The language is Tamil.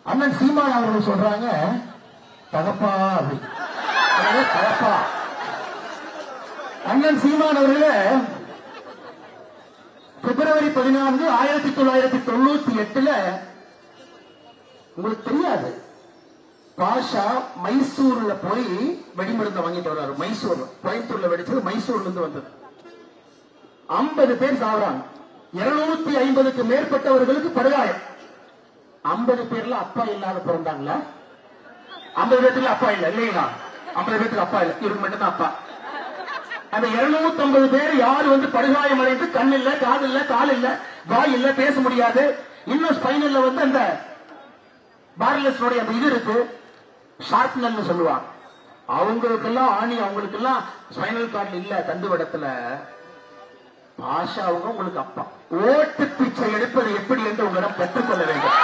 அண்ணன் சீமான் அவர்கள் சொல்றாங்க தகப்பா அப்படி தகப்பா. அண்ணன் சீமான் அவர்களே பிப்ரவரி 14, 1998 உங்களுக்கு தெரியாது, பாஷா மைசூர்ல போய் வெடிமருந்தை வாங்கிட்டு வர்றாரு. மைசூர்ல, கோயம்புத்தூர்ல வெடிச்சது, மைசூர்ல இருந்து வந்தது. 50 பேர் சாகுறாங்க. 250க்கு மேற்பட்டவர்களுக்கு படுகாயம். 50 பேர்ல அப்பா இல்லாத பிறந்தாங்களா? 50 பேருக்கு அப்பா இல்ல இல்லைங்களா? 50 பேருக்கு அப்பா இல்ல, இவருக்கு மட்டும் தான் அப்பா. அந்த 250 பேர் யாரு வந்து படுகாயம் அடைந்து கண் இல்ல, காது இல்ல, கால் இல்ல, வாய் இல்ல, பேச முடியாது. இன்னும் ஸ்பைனல்ல வந்து அந்த பார்லஸ் அந்த இது இருக்கு, ஷார்ப்னல் சொல்லுவாங்க. அவங்களுக்கெல்லாம் ஆணி, அவங்களுக்கெல்லாம் ஸ்பைனல் கார்டு இல்ல, தண்டுவடத்துல. பாஷா அவங்க உங்களுக்கு அப்பா. ஓட்டு பிச்சை எடுப்பது எப்படி என்று உங்களிடம் பெற்றுக்கொள்ள வேண்டும்.